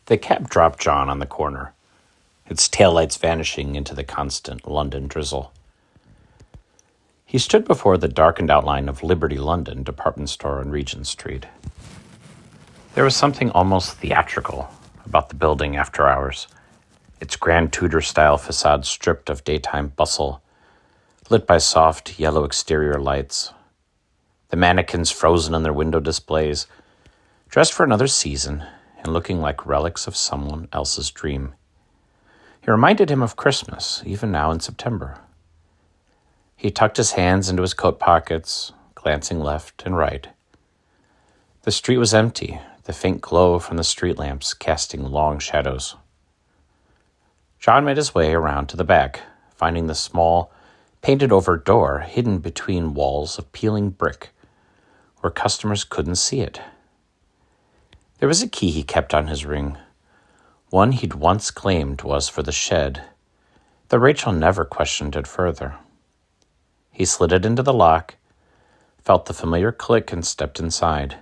The cab dropped John on the corner, its taillights vanishing into the constant London drizzle. He stood before the darkened outline of Liberty London department store on Regent Street. There was something almost theatrical about the building after hours, its grand Tudor-style facade stripped of daytime bustle, lit by soft yellow exterior lights. The mannequins frozen in their window displays, dressed for another season and looking like relics of someone else's dream. It reminded him of Christmas, even now in September. He tucked his hands into his coat pockets, glancing left and right. The street was empty, the faint glow from the street lamps casting long shadows. John made his way around to the back, finding the small, painted-over door hidden between walls of peeling brick, where customers couldn't see it. There was a key he kept on his ring, one he'd once claimed was for the shed, though Rachel never questioned it further. He slid it into the lock, felt the familiar click and stepped inside,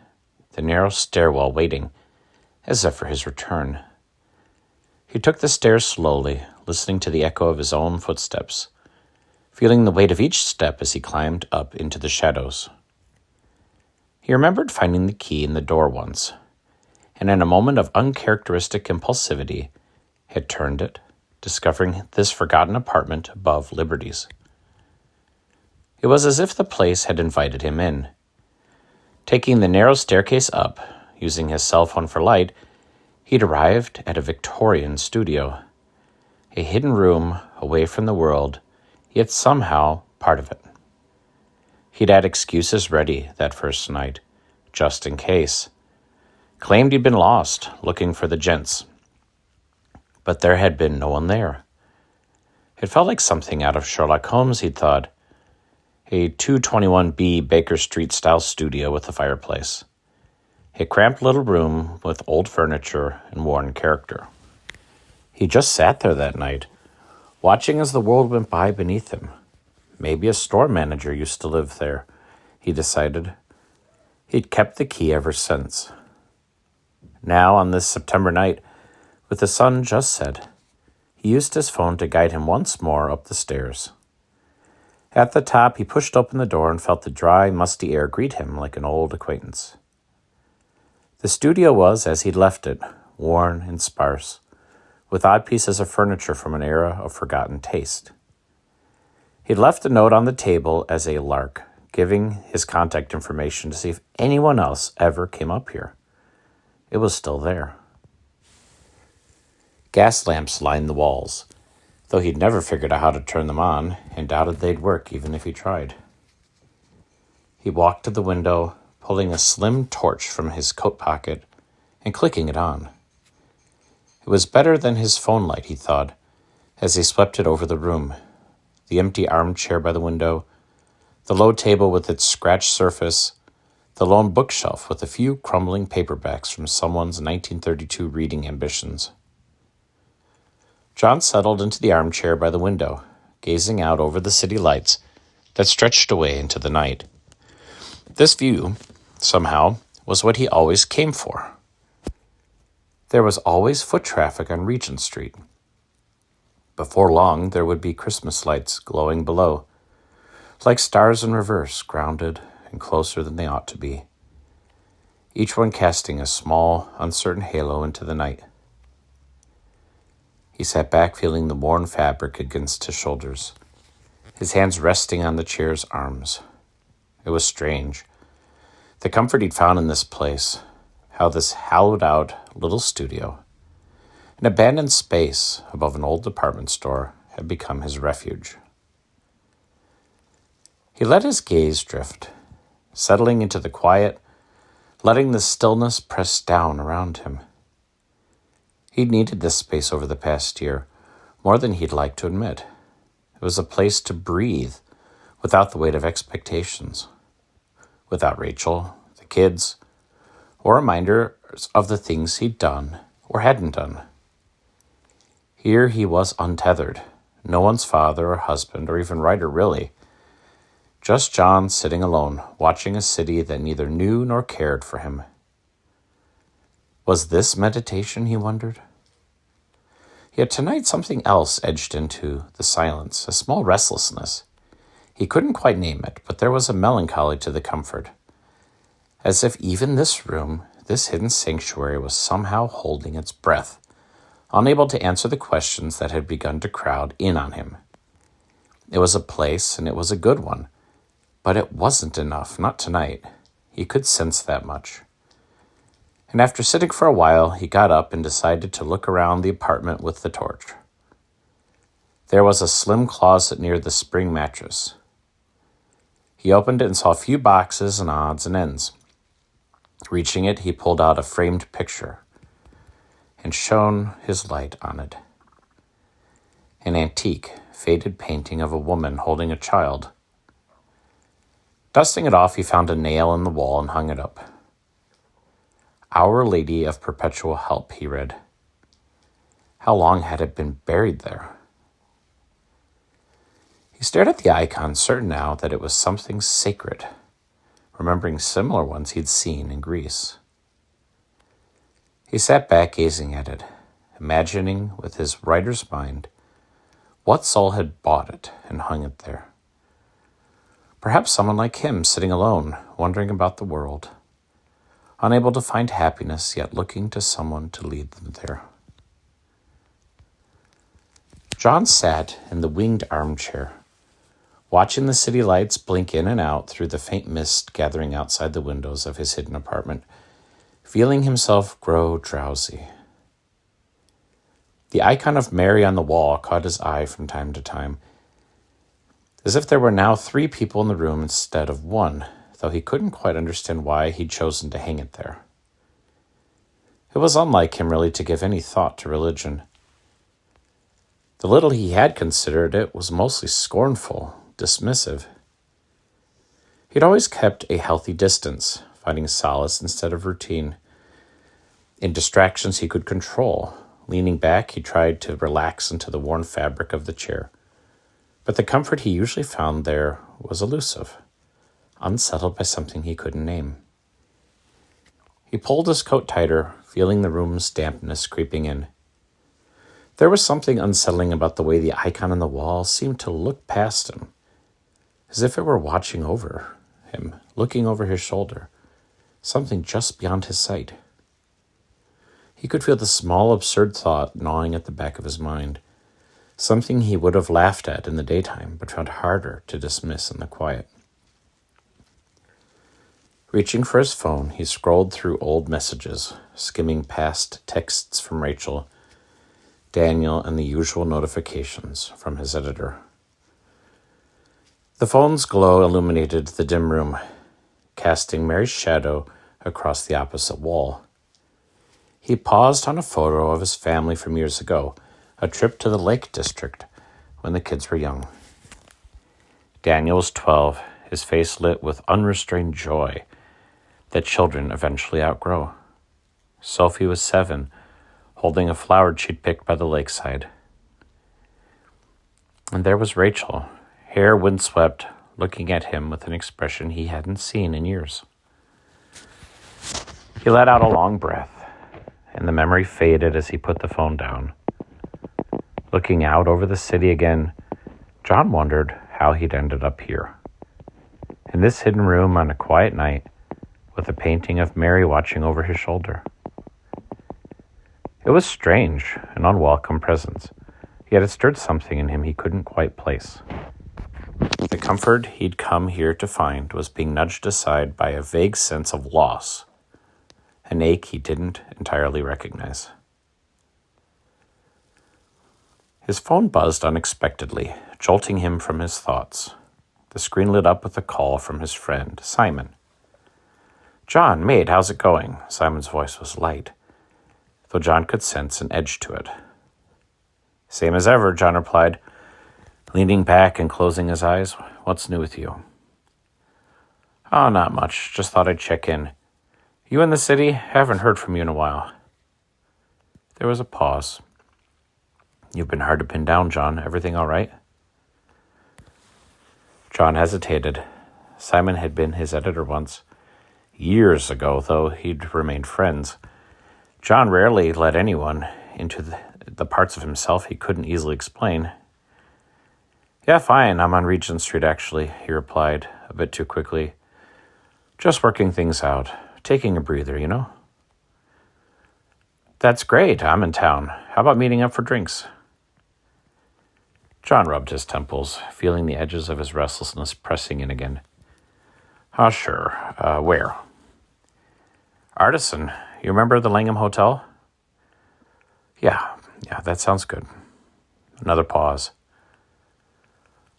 the narrow stairwell waiting, as if for his return. He took the stairs slowly, listening to the echo of his own footsteps, feeling the weight of each step as he climbed up into the shadows. He remembered finding the key in the door once, and in a moment of uncharacteristic impulsivity, had turned it, discovering this forgotten apartment above Liberty's. It was as if the place had invited him in. Taking the narrow staircase up, using his cell phone for light, he'd arrived at a Victorian studio, a hidden room away from the world, yet somehow part of it. He'd had excuses ready that first night, just in case. Claimed he'd been lost, looking for the gents. But there had been no one there. It felt like something out of Sherlock Holmes, he'd thought. A 221B Baker Street-style studio with a fireplace. A cramped little room with old furniture and worn character. He just sat there that night, watching as the world went by beneath him. Maybe a store manager used to live there, he decided. He'd kept the key ever since. Now, on this September night, with the sun just set, he used his phone to guide him once more up the stairs. At the top, he pushed open the door and felt the dry, musty air greet him like an old acquaintance. The studio was as he'd left it, worn and sparse, with odd pieces of furniture from an era of forgotten taste. He'd left a note on the table as a lark, giving his contact information to see if anyone else ever came up here. It was still there. Gas lamps lined the walls, though he'd never figured out how to turn them on and doubted they'd work even if he tried. He walked to the window, pulling a slim torch from his coat pocket and clicking it on. It was better than his phone light, he thought, as he swept it over the room. The empty armchair by the window, the low table with its scratched surface, the lone bookshelf with a few crumbling paperbacks from someone's 1932 reading ambitions. John settled into the armchair by the window, gazing out over the city lights that stretched away into the night. This view, somehow, was what he always came for. There was always foot traffic on Regent Street. Before long, there would be Christmas lights glowing below, like stars in reverse, grounded and closer than they ought to be, each one casting a small, uncertain halo into the night. He sat back, feeling the worn fabric against his shoulders, his hands resting on the chair's arms. It was strange, the comfort he'd found in this place, how this hollowed-out little studio, an abandoned space above an old department store, had become his refuge. He let his gaze drift, settling into the quiet, letting the stillness press down around him. He'd needed this space over the past year, more than he'd like to admit. It was a place to breathe without the weight of expectations, without Rachel, the kids, or reminders of the things he'd done or hadn't done. Here he was untethered, no one's father or husband or even writer really. Just John sitting alone, watching a city that neither knew nor cared for him. Was this meditation, he wondered? Yet tonight something else edged into the silence, a small restlessness. He couldn't quite name it, but there was a melancholy to the comfort, as if even this room, this hidden sanctuary, was somehow holding its breath, unable to answer the questions that had begun to crowd in on him. It was a place, and it was a good one, but it wasn't enough, not tonight. He could sense that much. And after sitting for a while, he got up and decided to look around the apartment with the torch. There was a slim closet near the spring mattress. He opened it and saw a few boxes and odds and ends. Reaching it, he pulled out a framed picture and shone his light on it. An antique, faded painting of a woman holding a child. Dusting it off, he found a nail in the wall and hung it up. Our Lady of Perpetual Help, he read. How long had it been buried there? He stared at the icon, certain now that it was something sacred, remembering similar ones he'd seen in Greece. He sat back gazing at it, imagining with his writer's mind what soul had bought it and hung it there. Perhaps someone like him, sitting alone, wondering about the world, unable to find happiness, yet looking to someone to lead them there. John sat in the winged armchair, watching the city lights blink in and out through the faint mist gathering outside the windows of his hidden apartment, feeling himself grow drowsy. The icon of Mary on the wall caught his eye from time to time, as if there were now 3 people in the room instead of 1, though he couldn't quite understand why he'd chosen to hang it there. It was unlike him really to give any thought to religion. The little he had considered it was mostly scornful, dismissive. He'd always kept a healthy distance, finding solace instead of routine. In distractions he could control. Leaning back, he tried to relax into the worn fabric of the chair. But the comfort he usually found there was elusive, unsettled by something he couldn't name. He pulled his coat tighter, feeling the room's dampness creeping in. There was something unsettling about the way the icon on the wall seemed to look past him, as if it were watching over him, looking over his shoulder, something just beyond his sight. He could feel the small, absurd thought gnawing at the back of his mind, something he would have laughed at in the daytime, but found harder to dismiss in the quiet. Reaching for his phone, he scrolled through old messages, skimming past texts from Rachel, Daniel, and the usual notifications from his editor. The phone's glow illuminated the dim room, casting Mary's shadow across the opposite wall. He paused on a photo of his family from years ago, a trip to the Lake District when the kids were young. Daniel was 12, his face lit with unrestrained joy that children eventually outgrow. Sophie was 7, holding a flower she'd picked by the lakeside. And there was Rachel, hair windswept, looking at him with an expression he hadn't seen in years. He let out a long breath, and the memory faded as he put the phone down. Looking out over the city again, John wondered how he'd ended up here. In this hidden room on a quiet night, with a painting of Mary watching over his shoulder. It was strange, an unwelcome presence, yet it stirred something in him he couldn't quite place. The comfort he'd come here to find was being nudged aside by a vague sense of loss, an ache he didn't entirely recognize. His phone buzzed unexpectedly, jolting him from his thoughts. The screen lit up with a call from his friend, Simon. "John, mate, how's it going?" Simon's voice was light, though John could sense an edge to it. "Same as ever," John replied, leaning back and closing his eyes. "What's new with you?" "Oh, not much. Just thought I'd check in. You in the city? Haven't heard from you in a while." There was a pause. "You've been hard to pin down, John. Everything all right?" John hesitated. Simon had been his editor once. Years ago, though he'd remained friends. John rarely let anyone into the parts of himself he couldn't easily explain. "Yeah, fine, I'm on Regent Street, actually," he replied, a bit too quickly. "Just working things out, taking a breather, you know?" "That's great, I'm in town. How about meeting up for drinks?" John rubbed his temples, feeling the edges of his restlessness pressing in again. "Oh, sure. Where?" "Artisan. You remember the Langham Hotel?" Yeah, that sounds good." Another pause.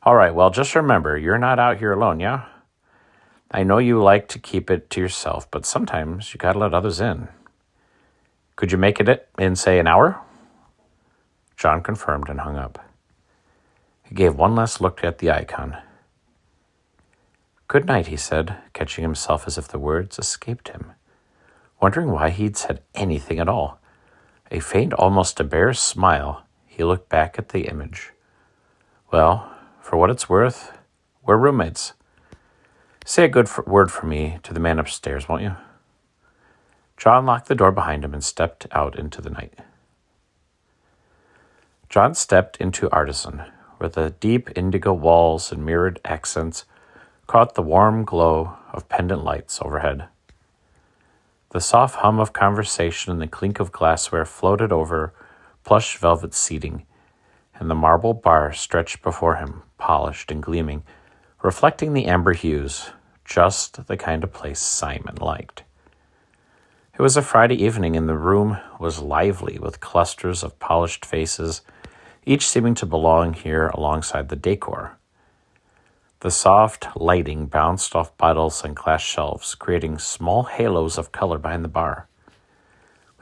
"All right, well, just remember, you're not out here alone, yeah? I know you like to keep it to yourself, but sometimes you gotta let others in. Could you make it in, say, an hour?" John confirmed and hung up. He gave one last look at the icon. "Good night," he said, catching himself as if the words escaped him, wondering why he'd said anything at all. A faint, almost embarrassed smile, he looked back at the image. "Well, for what it's worth, we're roommates. Say a good word for me to the man upstairs, won't you?" John locked the door behind him and stepped out into the night. John stepped into Artisan, where the deep indigo walls and mirrored accents caught the warm glow of pendant lights overhead. The soft hum of conversation and the clink of glassware floated over plush velvet seating, and the marble bar stretched before him, polished and gleaming, reflecting the amber hues, just the kind of place Simon liked. It was a Friday evening, and the room was lively with clusters of polished faces, each seeming to belong here alongside the decor. The soft lighting bounced off bottles and glass shelves, creating small halos of color behind the bar.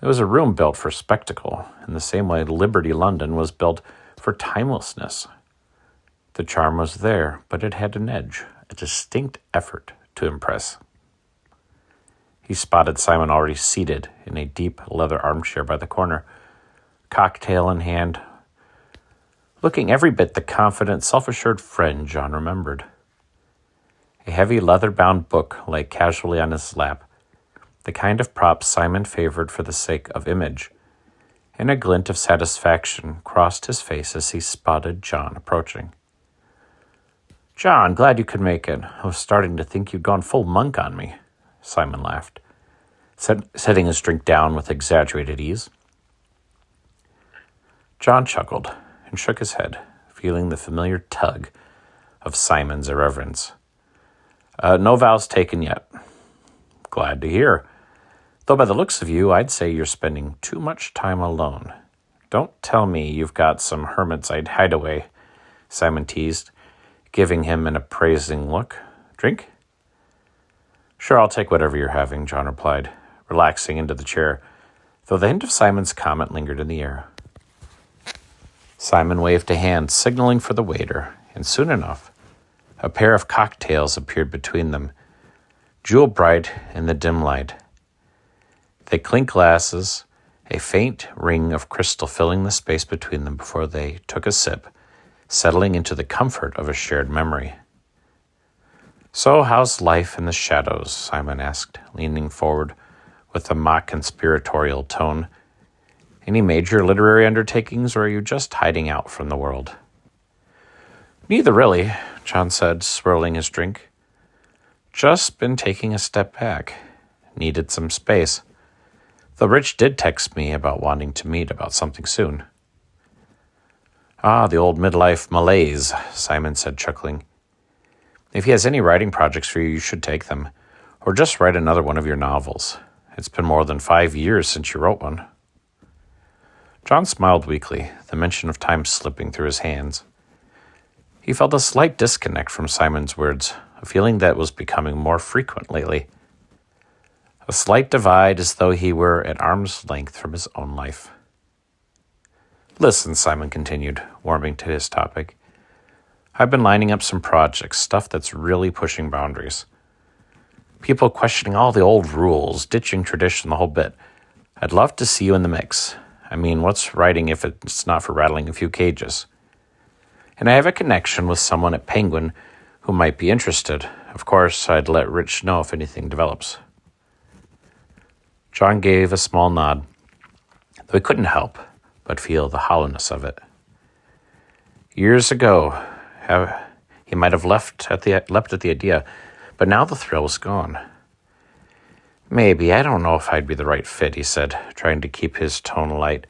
It was a room built for spectacle, in the same way Liberty London was built for timelessness. The charm was there, but it had an edge, a distinct effort to impress. He spotted Simon already seated in a deep leather armchair by the corner, cocktail in hand, looking every bit the confident, self-assured friend John remembered. A heavy leather-bound book lay casually on his lap, the kind of prop Simon favored for the sake of image, and a glint of satisfaction crossed his face as he spotted John approaching. "John, glad you could make it. I was starting to think you'd gone full monk on me," Simon laughed, setting his drink down with exaggerated ease. John chuckled and shook his head, feeling the familiar tug of Simon's irreverence. "No vows taken yet." "Glad to hear. Though by the looks of you, I'd say you're spending too much time alone. Don't tell me you've got some hermit's hideaway," Simon teased, giving him an appraising look. "Drink?" "Sure, I'll take whatever you're having," John replied, relaxing into the chair, though the hint of Simon's comment lingered in the air. Simon waved a hand, signaling for the waiter, and soon enough, a pair of cocktails appeared between them, jewel-bright in the dim light. They clinked glasses, a faint ring of crystal filling the space between them before they took a sip, settling into the comfort of a shared memory. "So, how's life in the shadows?" Simon asked, leaning forward with a mock conspiratorial tone. "Any major literary undertakings, or are you just hiding out from the world?" "Neither, really," John said, swirling his drink. "Just been taking a step back. Needed some space. Though Rich did text me about wanting to meet about something soon." "Ah, the old midlife malaise," Simon said, chuckling. "If he has any writing projects for you, you should take them, or just write another one of your novels. It's been more than 5 years since you wrote one." John smiled weakly, the mention of time slipping through his hands. He felt a slight disconnect from Simon's words, a feeling that was becoming more frequent lately. A slight divide, as though he were at arm's length from his own life. "Listen," Simon continued, warming to his topic. "I've been lining up some projects, stuff that's really pushing boundaries. People questioning all the old rules, ditching tradition, the whole bit. I'd love to see you in the mix. I mean, what's writing if it's not for rattling a few cages? And I have a connection with someone at Penguin who might be interested. Of course, I'd let Rich know if anything develops." John gave a small nod, though he couldn't help but feel the hollowness of it. Years ago, he might have leapt at the idea, but now the thrill was gone. Maybe, I don't know if I'd be the right fit, he said, trying to keep his tone light.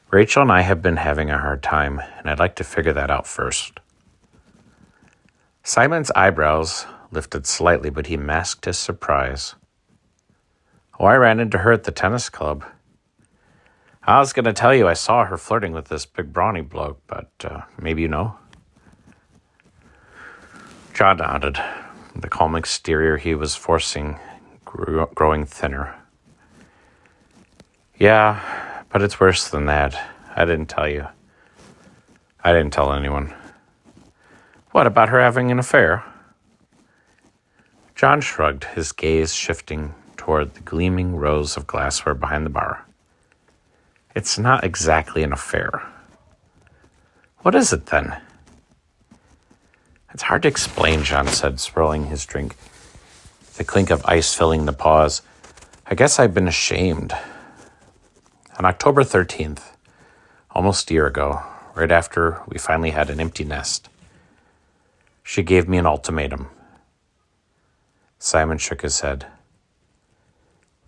Rachel and I have been having a hard time, and I'd like to figure that out first. Simon's eyebrows lifted slightly, but he masked his surprise. Oh, I ran into her at the tennis club. I was going to tell you I saw her flirting with this big brawny bloke, but maybe you know? John nodded. The calm exterior he was forcing growing thinner. Yeah, but it's worse than that. I didn't tell you. I didn't tell anyone. What about her having an affair? John shrugged, his gaze shifting toward the gleaming rows of glassware behind the bar. It's not exactly an affair. What is it then? It's hard to explain, John said, swirling his drink, the clink of ice filling the pause. I guess I've been ashamed. On October 13th, almost a year ago, right after we finally had an empty nest, she gave me an ultimatum. Simon shook his head.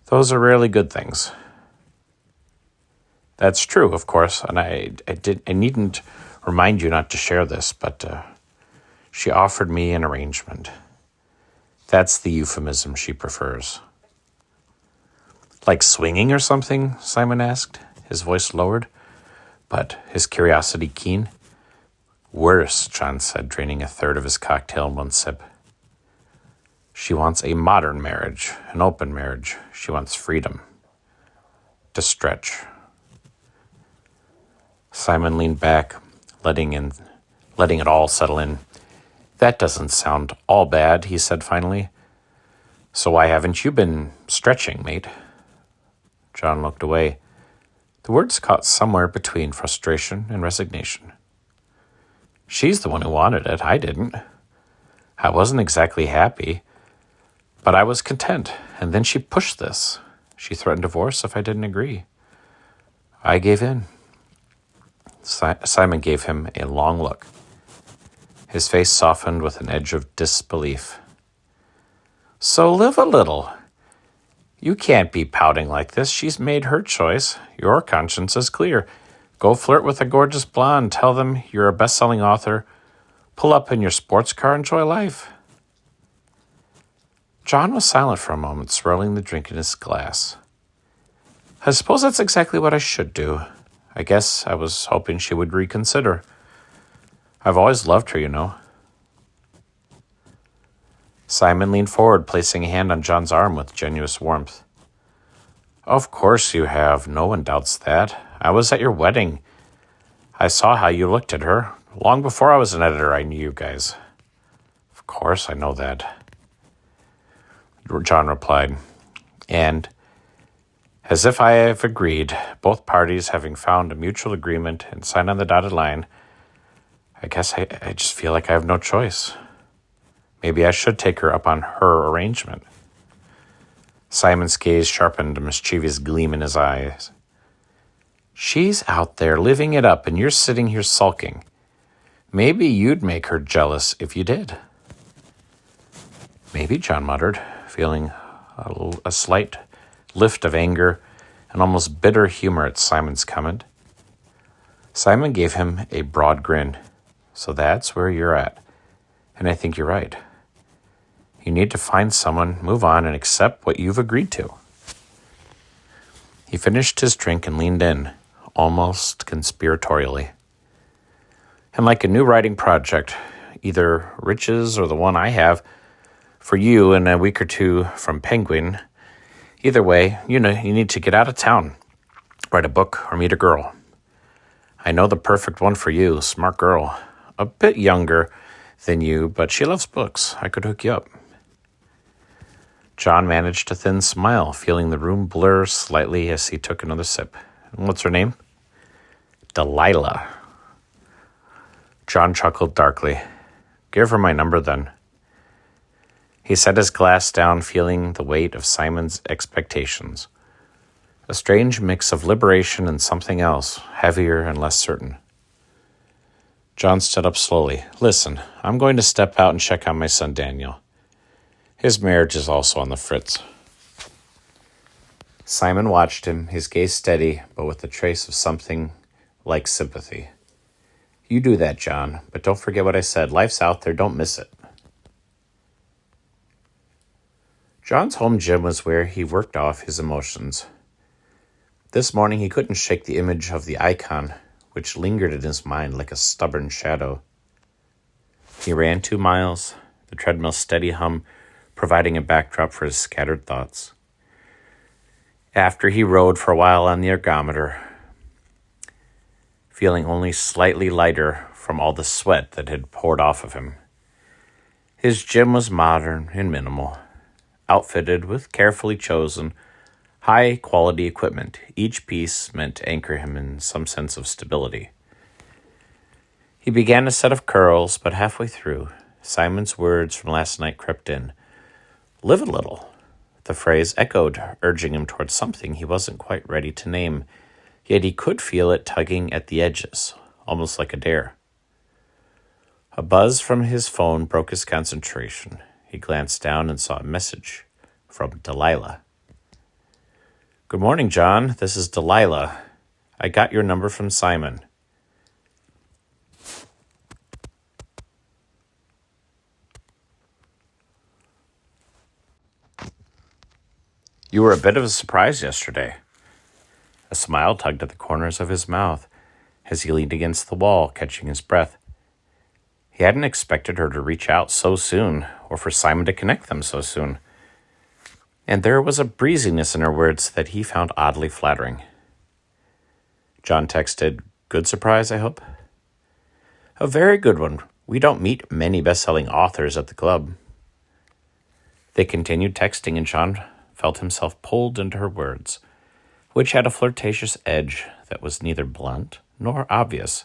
Those are rarely good things. That's true, of course, and I needn't remind you not to share this, but she offered me an arrangement. That's the euphemism she prefers. Like swinging or something? Simon asked, his voice lowered, but his curiosity keen. Worse, John said, draining a third of his cocktail in one sip. She wants a modern marriage, an open marriage. She wants freedom. To stretch. Simon leaned back, letting it all settle in. That doesn't sound all bad, he said finally. So why haven't you been stretching, mate? John looked away. The words caught somewhere between frustration and resignation. She's the one who wanted it. I didn't. I wasn't exactly happy, but I was content. And then she pushed this. She threatened divorce if I didn't agree. I gave in. Simon gave him a long look. His face softened with an edge of disbelief. So live a little. You can't be pouting like this. She's made her choice. Your conscience is clear. Go flirt with a gorgeous blonde. Tell them you're a best-selling author. Pull up in your sports car. Enjoy life. John was silent for a moment, swirling the drink in his glass. I suppose that's exactly what I should do. I guess I was hoping she would reconsider. I've always loved her, you know. Simon leaned forward, placing a hand on John's arm with genuine warmth. Of course you have. No one doubts that. I was at your wedding. I saw how you looked at her. Long before I was an editor, I knew you guys. Of course, I know that. John replied. And, as if I have agreed, both parties having found a mutual agreement and signed on the dotted line, I guess I just feel like I have no choice. Maybe I should take her up on her arrangement. Simon's gaze sharpened, a mischievous gleam in his eyes. She's out there living it up, and you're sitting here sulking. Maybe you'd make her jealous if you did. Maybe, John muttered, feeling a slight lift of anger and almost bitter humor at Simon's comment. Simon gave him a broad grin. So that's where you're at. And I think you're right. You need to find someone, move on, and accept what you've agreed to. He finished his drink and leaned in, almost conspiratorially. And like a new writing project, either Rich's or the one I have for you in a week or two from Penguin, either way, you need to get out of town, write a book, or meet a girl. I know the perfect one for you, smart girl. A bit younger than you, but she loves books. I could hook you up. John managed a thin smile, feeling the room blur slightly as he took another sip. What's her name? Delilah. John chuckled darkly. Give her my number then. He set his glass down, feeling the weight of Simon's expectations. A strange mix of liberation and something else, heavier and less certain. John stood up slowly. Listen, I'm going to step out and check on my son Daniel. His marriage is also on the fritz. Simon watched him, his gaze steady, but with a trace of something like sympathy. You do that, John, but don't forget what I said. Life's out there, don't miss it. John's home gym was where he worked off his emotions. This morning he couldn't shake the image of the icon, which lingered in his mind like a stubborn shadow. He ran 2 miles, the treadmill's steady hum providing a backdrop for his scattered thoughts. After he rode for a while on the ergometer, feeling only slightly lighter from all the sweat that had poured off of him. His gym was modern and minimal, outfitted with carefully chosen, high-quality equipment. Each piece meant to anchor him in some sense of stability. He began a set of curls, but halfway through, Simon's words from last night crept in. Live a little. The phrase echoed, urging him towards something he wasn't quite ready to name, yet he could feel it tugging at the edges, almost like a dare. A buzz from his phone broke his concentration. He glanced down and saw a message from Delilah. Good morning, John. This is Delilah. I got your number from Simon. You were a bit of a surprise yesterday. A smile tugged at the corners of his mouth as he leaned against the wall, catching his breath. He hadn't expected her to reach out so soon, or for Simon to connect them so soon. And there was a breeziness in her words that he found oddly flattering. John texted, Good surprise, I hope? A very good one. We don't meet many best-selling authors at the club. They continued texting, and John felt himself pulled into her words, which had a flirtatious edge that was neither blunt nor obvious.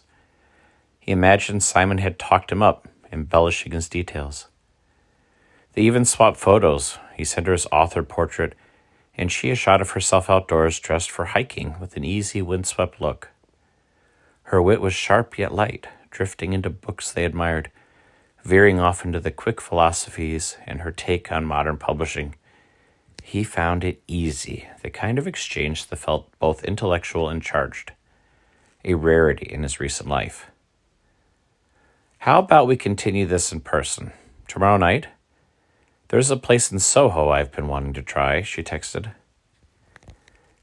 He imagined Simon had talked him up, embellishing his details. They even swapped photos. He sent her his author portrait, and she a shot of herself outdoors dressed for hiking with an easy, windswept look. Her wit was sharp yet light, drifting into books they admired, veering off into the quick philosophies and her take on modern publishing. He found it easy, the kind of exchange that felt both intellectual and charged, a rarity in his recent life. How about we continue this in person? Tomorrow night? There's a place in Soho I've been wanting to try, she texted.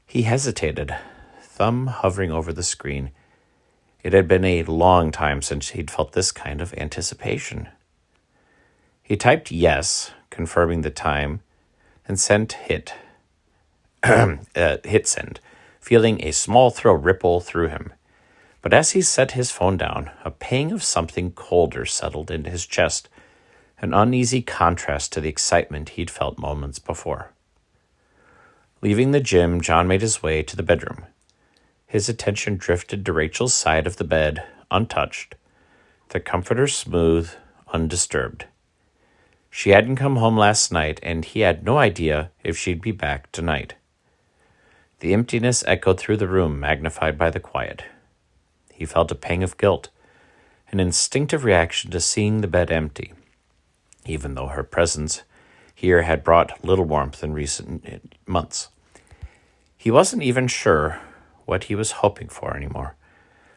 He hesitated, thumb hovering over the screen. It had been a long time since he'd felt this kind of anticipation. He typed yes, confirming the time, and sent hit send, feeling a small thrill ripple through him. But as he set his phone down, a pang of something colder settled into his chest, an uneasy contrast to the excitement he'd felt moments before. Leaving the gym, John made his way to the bedroom. His attention drifted to Rachel's side of the bed, untouched, the comforter smooth, undisturbed. She hadn't come home last night, and he had no idea if she'd be back tonight. The emptiness echoed through the room, magnified by the quiet. He felt a pang of guilt, an instinctive reaction to seeing the bed empty, even though her presence here had brought little warmth in recent months. He wasn't even sure what he was hoping for anymore,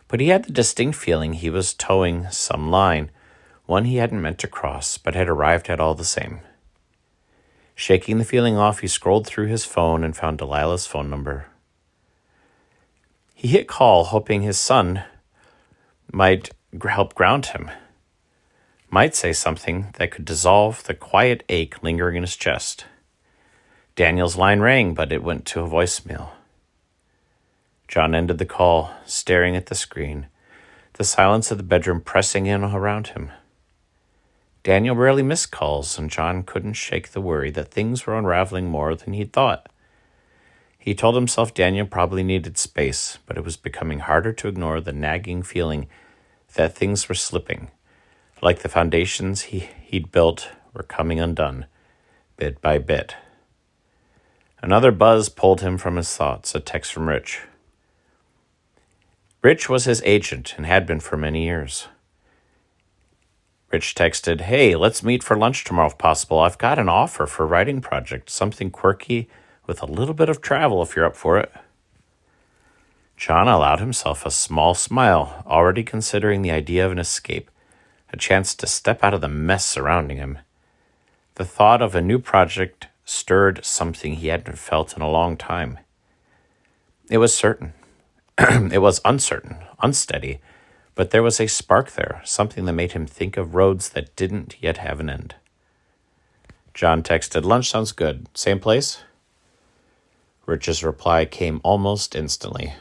but he had the distinct feeling he was towing some line, one he hadn't meant to cross, but had arrived at all the same. Shaking the feeling off, he scrolled through his phone and found Delilah's phone number. He hit call, hoping his son might help ground him, might say something that could dissolve the quiet ache lingering in his chest. Daniel's line rang, but it went to a voicemail. John ended the call, staring at the screen, the silence of the bedroom pressing in around him. Daniel rarely missed calls, and John couldn't shake the worry that things were unraveling more than he'd thought. He told himself Daniel probably needed space, but it was becoming harder to ignore the nagging feeling that things were slipping, like the foundations he'd built were coming undone, bit by bit. Another buzz pulled him from his thoughts, a text from Rich. Rich was his agent and had been for many years. Rich texted, "Hey, let's meet for lunch tomorrow if possible. I've got an offer for a writing project, something quirky with a little bit of travel if you're up for it." John allowed himself a small smile, already considering the idea of an escape, a chance to step out of the mess surrounding him. The thought of a new project stirred something he hadn't felt in a long time. It was certain. It was uncertain, unsteady, but there was a spark there, something that made him think of roads that didn't yet have an end. John texted, "Lunch sounds good. Same place?" Rich's reply came almost instantly.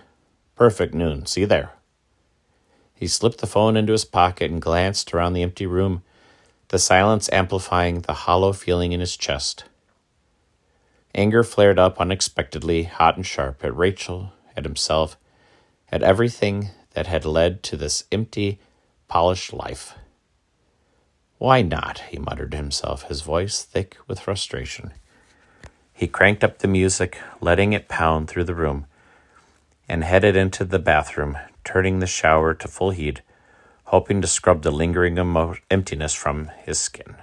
"Perfect, noon. See you there." He slipped the phone into his pocket and glanced around the empty room, the silence amplifying the hollow feeling in his chest. Anger flared up unexpectedly, hot and sharp, at Rachel, at himself, at everything that had led to this empty, polished life. "Why not?" he muttered to himself, his voice thick with frustration. He cranked up the music, letting it pound through the room, and headed into the bathroom, turning the shower to full heat, hoping to scrub the lingering emptiness from his skin.